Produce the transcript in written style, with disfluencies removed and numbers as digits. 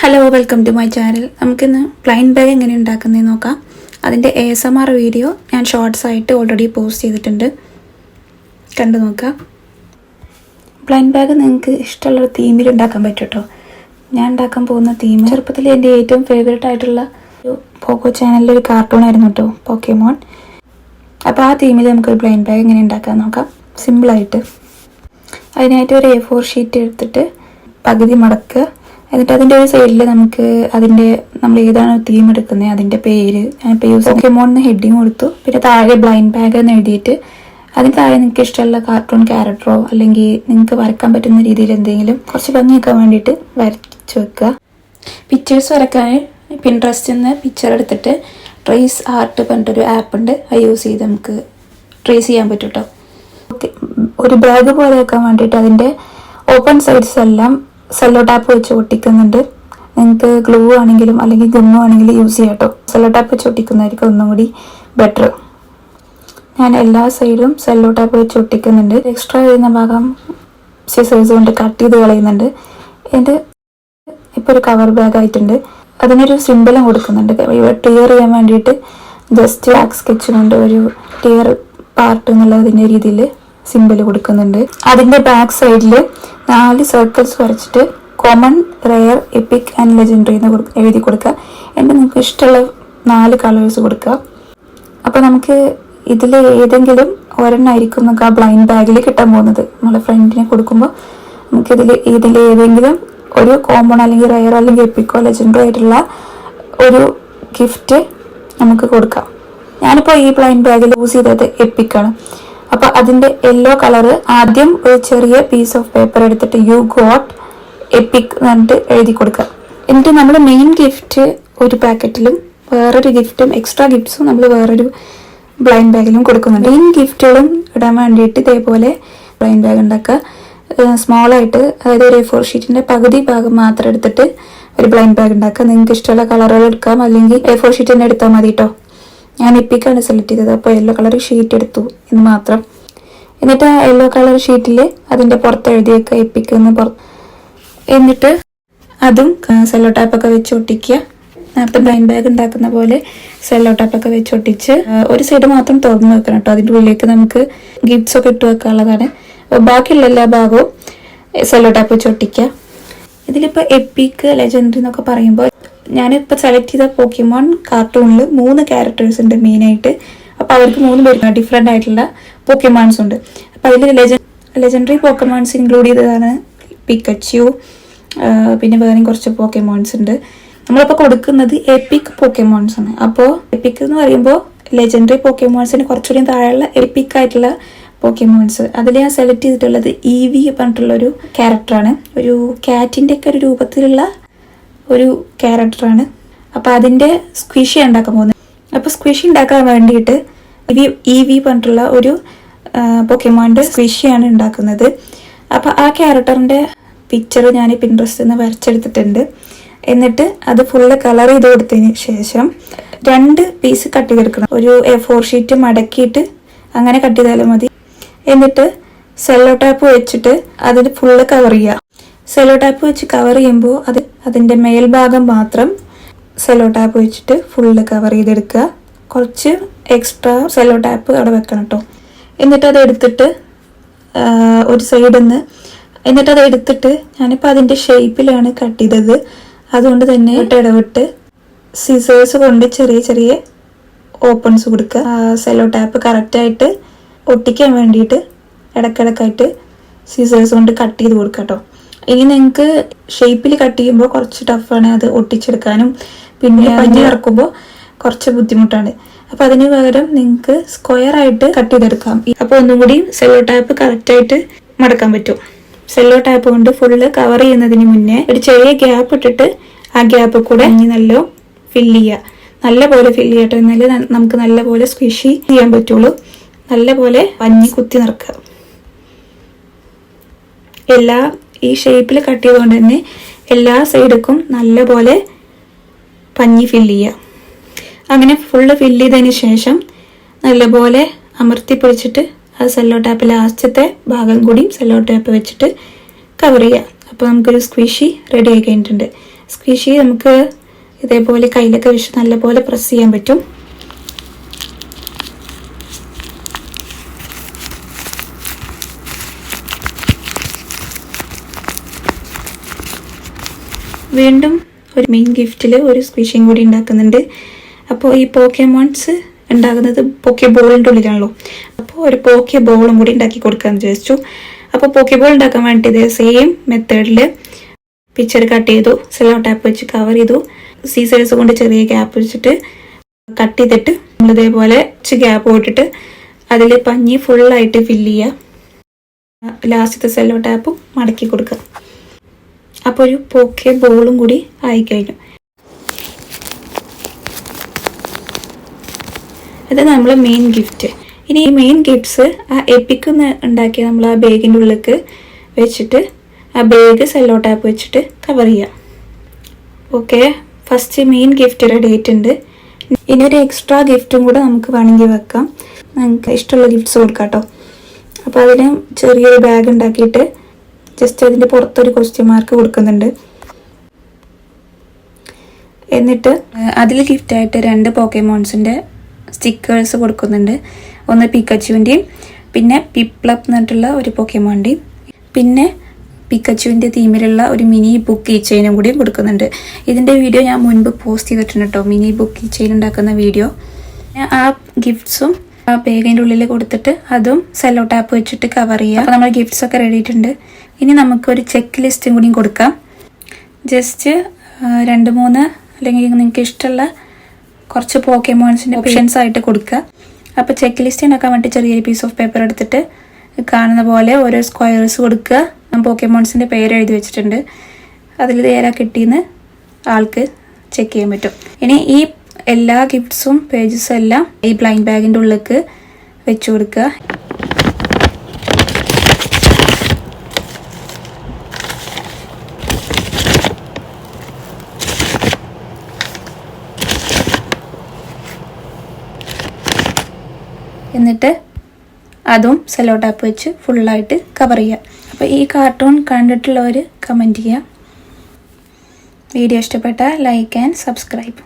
Hello, welcome to my channel. നമുക്കിന്ന് plain bag എങ്ങനെ ഉണ്ടാക്കുന്നതെന്ന് നോക്കാം. അതിൻ്റെ ASMR വീഡിയോ ഞാൻ ഷോർട്സ് ആയിട്ട് ഓൾറെഡി പോസ്റ്റ് ചെയ്തിട്ടുണ്ട്, കണ്ടു നോക്കാം. പ്ലെയിൻ ബാഗ് നിങ്ങൾക്ക് ഇഷ്ടമുള്ള തീമിൽ ഉണ്ടാക്കാൻ പറ്റും കേട്ടോ. ഞാൻ ഉണ്ടാക്കാൻ പോകുന്ന തീം ചെറുപ്പത്തിൽ എൻ്റെ ഏറ്റവും ഫേവറേറ്റ് ആയിട്ടുള്ള ഒരു പോക്കോ ചാനലിലെ ഒരു കാർട്ടൂൺ ആയിരുന്നു കേട്ടോ, പോക്കേമോൺ. അപ്പോൾ ആ തീമിൽ നമുക്കൊരു പ്ലെയിൻ ബാഗ് എങ്ങനെ ഉണ്ടാക്കാൻ നോക്കാം, സിമ്പിളായിട്ട്. അതിനായിട്ട് ഒരു A4 ഷീറ്റ് എടുത്തിട്ട് പകുതി മടക്കുക. എന്നിട്ട് അതിൻ്റെ ഒരു സൈഡിൽ നമുക്ക് നമ്മൾ ഏതാണ് തീം എടുക്കുന്നത് അതിൻ്റെ പേര്, ഞാനിപ്പോൾ പോക്കേമോൺ ഹെഡിങ് കൊടുത്തു. പിന്നെ താഴെ പ്ലെയിൻ ബാഗ് എന്ന് എഴുതിയിട്ട് അതിന് താഴെ നിങ്ങൾക്ക് ഇഷ്ടമുള്ള കാർട്ടൂൺ ക്യാരക്ടറോ അല്ലെങ്കിൽ നിങ്ങൾക്ക് വരക്കാൻ പറ്റുന്ന രീതിയിൽ എന്തെങ്കിലും കുറച്ച് ഭംഗി വെക്കാൻ വേണ്ടിയിട്ട് വരച്ച് വെക്കുക. പിക്ചേഴ്സ് വരക്കാൻ പിൻട്രസ്റ്റിൽ നിന്ന് പിക്ചർ എടുത്തിട്ട് ട്രേസ് ആർട്ട് പറഞ്ഞിട്ടൊരു ആപ്പ് ഉണ്ട്, അത് യൂസ് ചെയ്ത് നമുക്ക് ട്രേസ് ചെയ്യാൻ പറ്റും കേട്ടോ. ഒരു ബാഗ് പോലെ വെക്കാൻ വേണ്ടിയിട്ട് അതിൻ്റെ ഓപ്പൺ സൈഡ്സ് എല്ലാം സെല്ലോ ടാപ്പ് വെച്ച് ഒട്ടിക്കുന്നുണ്ട്. നിങ്ങൾക്ക് ഗ്ലൂ ആണെങ്കിലും അല്ലെങ്കിൽ ഗമ്മോ ആണെങ്കിലും യൂസ് ചെയ്യാം കേട്ടോ. സെല്ലോ ടാപ്പ് വെച്ച് ഒട്ടിക്കുന്നതായിരിക്കും ഒന്നും കൂടി ബെറ്റർ. ഞാൻ എല്ലാ സൈഡും സെല്ലോ ടാപ്പ് വെച്ച് ഒട്ടിക്കുന്നുണ്ട്. എക്സ്ട്രാ വരുന്ന ഭാഗം സിസേഴ്സ് കൊണ്ട് കട്ട് ചെയ്ത് കളയുന്നുണ്ട്. എൻ്റെ ഇപ്പോൾ ഒരു കവർ ബാഗ് ആയിട്ടുണ്ട്. അതിനൊരു സിമ്പിളും കൊടുക്കുന്നുണ്ട്. ടിയർ ചെയ്യാൻ വേണ്ടിയിട്ട് ജസ്റ്റ് ബ്ലാക്ക് സ്കെച്ച് കൊണ്ട് ഒരു ടിയർ പാർട്ട് എന്നുള്ളതിൻ്റെ രീതിയിൽ സിമ്പിൾ കൊടുക്കുന്നുണ്ട്. അതിൻ്റെ ബാക്ക് സൈഡിൽ 4 സർക്കിൾസ് വരച്ചിട്ട് common, rare, EPIC and legendary എന്ന് എഴുതി കൊടുക്കുക. എന്നിട്ട് നിങ്ങൾക്ക് ഇഷ്ടമുള്ള 4 കളേഴ്സ് കൊടുക്കുക. അപ്പോൾ നമുക്ക് ഇതിൽ ഏതെങ്കിലും ഒരെണ്ണമായിരിക്കും നമുക്ക് ആ ബ്ലൈൻഡ് ബാഗിൽ കിട്ടാൻ പോകുന്നത്. നമ്മളെ ഫ്രണ്ടിനെ കൊടുക്കുമ്പോൾ നമുക്കിതിൽ ഏതെങ്കിലും ഒരു കോമൺ അല്ലെങ്കിൽ റെയർ അല്ലെങ്കിൽ എപ്പിക്കോ ലെജൻഡറി ആയിട്ടുള്ള ഒരു ഗിഫ്റ്റ് നമുക്ക് കൊടുക്കാം. ഞാനിപ്പോൾ ഈ ബ്ലൈൻഡ് ബാഗിൽ യൂസ് ചെയ്തത് എപ്പിക്കാണ്. അപ്പോൾ അതിൻ്റെ യെല്ലോ കളറ് ആദ്യം ഒരു ചെറിയ പീസ് ഓഫ് പേപ്പർ എടുത്തിട്ട് യു ഗോട്ട് എപ്പിക് എന്നിട്ട് എഴുതി കൊടുക്കുക. എന്നിട്ട് നമ്മൾ മെയിൻ ഗിഫ്റ്റ് ഒരു പാക്കറ്റിലും വേറൊരു ഗിഫ്റ്റും എക്സ്ട്രാ ഗിഫ്റ്റ്സും നമ്മൾ വേറൊരു ബ്ലൈൻഡ് ബാഗിലും കൊടുക്കുന്നുണ്ട്. മെയിൻ ഗിഫ്റ്റുകളും ഇടാൻ വേണ്ടിയിട്ട് ഇതേപോലെ ബ്ലൈൻഡ് ബാഗ് ഉണ്ടാക്കുക. സ്മോളായിട്ട്, അതായത് ഒരു A4 ഷീറ്റിൻ്റെ പകുതി ഭാഗം മാത്രം എടുത്തിട്ട് ഒരു ബ്ലൈൻഡ് ബാഗ് ഉണ്ടാക്കുക. നിങ്ങൾക്ക് ഇഷ്ടമുള്ള കളറുകൾ എടുക്കാം, അല്ലെങ്കിൽ A4 ഷീറ്റ് തന്നെ എടുത്താൽ മതി കേട്ടോ. ഞാൻ എപ്പിക്കാണ് സെലക്ട് ചെയ്തത്, അപ്പോൾ യെല്ലോ കളർ ഷീറ്റ് എടുത്തു എന്ന് മാത്രം. എന്നിട്ട് ആ യെല്ലോ കളർ ഷീറ്റിൽ അതിൻ്റെ പുറത്ത് എഴുതിയേക്കുക എപ്പിക്ക് എന്ന് എന്നിട്ട് അതും സെല്ലോ ടാപ്പൊക്കെ വെച്ച് ഒട്ടിക്കുക. നേരത്തെ ബ്ലൈൻഡ് ബാഗ് ഉണ്ടാക്കുന്ന പോലെ സെല്ലോ ടാപ്പൊക്കെ വെച്ച് ഒട്ടിച്ച് ഒരു സൈഡ് മാത്രം തുറന്ന് വെക്കണം കേട്ടോ. അതിൻ്റെ ഉള്ളിലേക്ക് നമുക്ക് ഗിഫ്റ്റ്സ് ഒക്കെ ഇട്ട് വെക്കാനുള്ളതാണ്. ബാക്കിയുള്ള എല്ലാ ഭാഗവും സെല്ലോ ടാപ്പ് വെച്ച് ഒട്ടിക്കുക. ഇതിലിപ്പോൾ എപ്പിക്, ലെജൻഡറി എന്നൊക്കെ പറയുമ്പോൾ ഞാനിപ്പോൾ സെലക്ട് ചെയ്ത പോക്കേമോൺ കാർട്ടൂണിൽ 3 ക്യാരക്ടേഴ്സ് ഉണ്ട് മെയിനായിട്ട്. അപ്പോൾ അവർക്ക് 3 പേര് ഡിഫറെൻ്റ് ആയിട്ടുള്ള പോക്കേമോൺസ് ഉണ്ട്. അപ്പോൾ അതിൽ ലെജൻഡറി പോക്കേമോൺസ് ഇൻക്ലൂഡ് ചെയ്തതാണ് പിക്കച്ചു, പിന്നെ വേറെയും കുറച്ച് പോക്കേമോൺസ് ഉണ്ട്. നമ്മളിപ്പോൾ കൊടുക്കുന്നത് എപ്പിക് പോക്കേമോൺസ് ആണ്. അപ്പോൾ എപ്പിക് എന്ന് പറയുമ്പോൾ ലെജൻഡറി പോക്കേമോൺസിന് കുറച്ചുകൂടി താഴെയുള്ള എപ്പിക് ആയിട്ടുള്ള പോക്കേമോൺസ്. അതിൽ ഞാൻ സെലക്ട് ചെയ്തിട്ടുള്ളത് EV പറഞ്ഞിട്ടുള്ളൊരു ക്യാരക്ടറാണ്. ഒരു ക്യാറ്റിൻ്റെ ഒക്കെ ഒരു രൂപത്തിലുള്ള ഒരു ക്യാരക്ടറാണ്. അപ്പോൾ അതിൻ്റെ സ്ക്വിഷി ഉണ്ടാക്കാൻ പോകുന്നത്. അപ്പോൾ സ്ക്വിഷി ഉണ്ടാക്കാൻ വേണ്ടിയിട്ട് EV പറഞ്ഞിട്ടുള്ള ഒരു പോക്കേമോൻ്റെ സ്ക്വിഷിയാണ് ഉണ്ടാക്കുന്നത്. അപ്പോൾ ആ ക്യാരക്ടറിൻ്റെ പിക്ചർ ഞാൻ പിൻട്രസ്റ്റിൽ നിന്ന് വരച്ചെടുത്തിട്ടുണ്ട്. എന്നിട്ട് അത് ഫുള്ള് കളർ ചെയ്ത് കൊടുത്തതിന് ശേഷം 2 പീസ് കട്ട് ചെയ്തെടുക്കണം. ഒരു A4 ഷീറ്റ് മടക്കിയിട്ട് അങ്ങനെ കട്ട് ചെയ്താലും മതി. എന്നിട്ട് സെല്ലോ ടാപ്പ് വെച്ചിട്ട് അതിൽ ഫുള്ള് കവർ ചെയ്യുക. സെല്ലോ ടാപ്പ് വെച്ച് കവർ ചെയ്യുമ്പോൾ അതിൻ്റെ മേൽഭാഗം മാത്രം സെല്ലോ ടാപ്പ് വെച്ചിട്ട് ഫുള്ള് കവർ ചെയ്തെടുക്കുക. കുറച്ച് എക്സ്ട്രാ സെല്ലോ ടാപ്പ് അവിടെ വെക്കണം കേട്ടോ. എന്നിട്ട് അത് എടുത്തിട്ട് ഒരു സൈഡിൽ നിന്ന് ഞാനിപ്പോൾ അതിൻ്റെ ഷേപ്പിലാണ് കട്ട് ചെയ്തത്. അതുകൊണ്ട് തന്നെ ഇടവിട്ട് സിസേഴ്സ് കൊണ്ട് ചെറിയ ചെറിയ ഓപ്പൺസ് കൊടുക്കുക. സെല്ലോ ടാപ്പ് കറക്റ്റായിട്ട് ഒട്ടിക്കാൻ വേണ്ടിയിട്ട് ഇടയ്ക്കിടയ്ക്കായിട്ട് സിസേഴ്സ് കൊണ്ട് കട്ട് ചെയ്ത് കൊടുക്കുക കേട്ടോ. ഇനി നിങ്ങൾക്ക് ഷേപ്പിൽ കട്ട് ചെയ്യുമ്പോൾ കുറച്ച് ടഫാണ് അത് ഒട്ടിച്ചെടുക്കാനും, പിന്നെ പഞ്ഞി ഇറക്കുമ്പോൾ കുറച്ച് ബുദ്ധിമുട്ടാണ്. അപ്പോൾ അതിന് പകരം നിങ്ങൾക്ക് സ്ക്വയർ ആയിട്ട് കട്ട് ചെയ്തെടുക്കാം. അപ്പോൾ ഒന്നും കൂടി സെല്ലോ ടാപ്പ് കറക്റ്റായിട്ട് മടക്കാൻ പറ്റും. സെല്ലോ ടാപ്പ് കൊണ്ട് ഫുള്ള് കവർ ചെയ്യുന്നതിന് മുന്നേ ഒരു ചെറിയ ഗ്യാപ്പ് ഇട്ടിട്ട് ആ ഗ്യാപ്പ് കൂടെ നല്ല ഫില്ല് ചെയ്യുക. നല്ല പോലെ ഫില്ല് ചെയ്യട്ടെ, എന്നാലേ നമുക്ക് നല്ല പോലെ സ്ക്വിഷി ചെയ്യാൻ പറ്റുള്ളൂ. നല്ല പോലെ പഞ്ഞി കുത്തി നിറക്കുക. ഈ ഷേപ്പിൽ കട്ട് ചെയ്തുകൊണ്ട് തന്നെ എല്ലാ സൈഡിലും നല്ല പോലെ പഞ്ഞി ഫില്ല് ചെയ്യുക. അങ്ങനെ ഫുള്ള് ഫില്ല് ചെയ്തതിന് ശേഷം നല്ലപോലെ അമർത്തി പിടിച്ചിട്ട് അത് സെല്ലോ ടാപ്പ് ലാസ്റ്റത്തെ ഭാഗം കൂടി സെല്ലോ ടാപ്പ് വെച്ചിട്ട് കവർ ചെയ്യുക. അപ്പോൾ നമുക്കൊരു സ്ക്വിഷി റെഡി ആയി കഴിഞ്ഞിട്ടുണ്ട്. സ്ക്വിഷി നമുക്ക് ഇതേപോലെ കയ്യിലൊക്കെ വെച്ച് നല്ലപോലെ പ്രസ് ചെയ്യാൻ പറ്റും. വീണ്ടും ഒരു മെയിൻ ഗിഫ്റ്റിൽ ഒരു സ്ക്വിഷിയും കൂടി ഉണ്ടാക്കുന്നുണ്ട്. അപ്പോൾ ഈ പോക്കേമോൺസ് ഉണ്ടാകുന്നത് പോക്കെ ബോളിൻ്റെ ഉള്ളിലാണല്ലോ. അപ്പോൾ ഒരു പോക്കെ ബോളും കൂടി ഉണ്ടാക്കി കൊടുക്കാമെന്ന് വിചാരിച്ചു. അപ്പോൾ പോക്കെ ബോൾ ഉണ്ടാക്കാൻ വേണ്ടിയിട്ട് സെയിം മെത്തേഡിൽ പിക്ചർ കട്ട് ചെയ്തു, സെല്ലോ ടാപ്പ് വെച്ച് കവർ ചെയ്തു, സീസേഴ്സ് കൊണ്ട് ചെറിയ ഗ്യാപ്പ് വെച്ചിട്ട് കട്ട് ചെയ്തിട്ട് നമ്മളിതേപോലെ ഗ്യാപ്പ് പോട്ടിട്ട് അതിൽ പഞ്ഞി ഫുള്ളായിട്ട് ഫില്ല് ചെയ്യുക. ലാസ്റ്റത്തെ സെല്ലോ ടാപ്പും മടക്കി കൊടുക്കുക. അപ്പോൾ ഒരു പോക്കെ ബോളും കൂടി ആയിക്കഴിഞ്ഞു. ഇത് നമ്മളെ മെയിൻ ഗിഫ്റ്റ്. ഇനി ഈ മെയിൻ ഗിഫ്റ്റ്സ് ആ എപ്പിക്ക് ഉണ്ടാക്കിയ നമ്മൾ ആ ബാഗിൻ്റെ ഉള്ളിലേക്ക് വെച്ചിട്ട് ആ ബാഗ് സെല്ലോ ടാപ്പ് വെച്ചിട്ട് കവർ ചെയ്യാം. Okay, first main gift ready ആയിട്ടുണ്ട്. ഇനി ഒരു എക്സ്ട്രാ ഗിഫ്റ്റും കൂടെ നമുക്ക് വേണമെങ്കിൽ വെക്കാം. നമുക്ക് ഇഷ്ടമുള്ള ഗിഫ്റ്റ്സ് കൊടുക്കാം കേട്ടോ. അപ്പോൾ അതിന് ചെറിയൊരു ബാഗ് ഉണ്ടാക്കിയിട്ട് ജസ്റ്റ് അതിൻ്റെ പുറത്തൊരു ക്വസ്റ്റ്യൻ മാർക്ക് കൊടുക്കുന്നുണ്ട്. എന്നിട്ട് അതിൽ ഗിഫ്റ്റായിട്ട് 2 പോക്കേമോൺസിൻ്റെ സ്റ്റിക്കേഴ്സ് കൊടുക്കുന്നുണ്ട്. ഒന്ന് പിക്കച്ചുവിൻ്റെയും പിന്നെ പിപ്ലപ്പ് എന്നിട്ടുള്ള ഒരു പോക്കേമോൻ്റെയും പിന്നെ പിക്കച്ചുവിൻ്റെ തീമിലുള്ള ഒരു മിനി ബുക്ക് കീ ചെയിനും കൂടിയും കൊടുക്കുന്നുണ്ട്. ഇതിൻ്റെ വീഡിയോ ഞാൻ മുൻപ് പോസ്റ്റ് ചെയ്തിട്ടുണ്ട് കേട്ടോ, മിനി ബുക്ക് കീ ചെയിൻ ഉണ്ടാക്കുന്ന വീഡിയോ. ആ ഗിഫ്റ്റ്സും ആ ബാഗിൻ്റെ ഉള്ളിൽ കൊടുത്തിട്ട് അതും സെല്ലോ ടാപ്പ് വെച്ചിട്ട് കവർ ചെയ്യുക. അപ്പോൾ നമ്മുടെ ഗിഫ്റ്റ്സ് ഒക്കെ റെഡി ആയിട്ടുണ്ട്. ഇനി നമുക്കൊരു ചെക്ക് ലിസ്റ്റും കൂടിയും കൊടുക്കാം. ജസ്റ്റ് 2-3 അല്ലെങ്കിൽ നിങ്ങൾക്ക് ഇഷ്ടമുള്ള കുറച്ച് പോക്കേമോൺസിൻ്റെ ഓപ്ഷൻസ് ആയിട്ട് കൊടുക്കുക. അപ്പോൾ ചെക്ക് ലിസ്റ്റ് ഉണ്ടാക്കാൻ വേണ്ടി ചെറിയൊരു പീസ് ഓഫ് പേപ്പർ എടുത്തിട്ട് കാണുന്ന പോലെ ഓരോ സ്ക്വയർസ് കൊടുക്കുക. ഞാൻ പോക്കേമോൺസിൻ്റെ പേര് എഴുതി വെച്ചിട്ടുണ്ട്. അതിൽ നേരെ കിട്ടിയെന്ന് ആൾക്ക് ചെക്ക് ചെയ്യാൻ പറ്റും. ഇനി ഈ എല്ലാ ഗിഫ്റ്റ്സും പേജസും എല്ലാം ഈ ബ്ലൈൻഡ് ബാഗിൻ്റെ ഉള്ളിലേക്ക് വെച്ച് കൊടുക്കുക. എന്നിട്ട് അതും സെല്ലോ ടാപ്പ് വെച്ച് ഫുള്ളായിട്ട് കവർ ചെയ്യുക. അപ്പോൾ ഈ കാർട്ടൂൺ കണ്ടിട്ടുള്ളവർ കമൻറ്റ് ചെയ്യുക. വീഡിയോ ഇഷ്ടപ്പെട്ടാൽ ലൈക്ക് ആൻഡ് സബ്സ്ക്രൈബ്.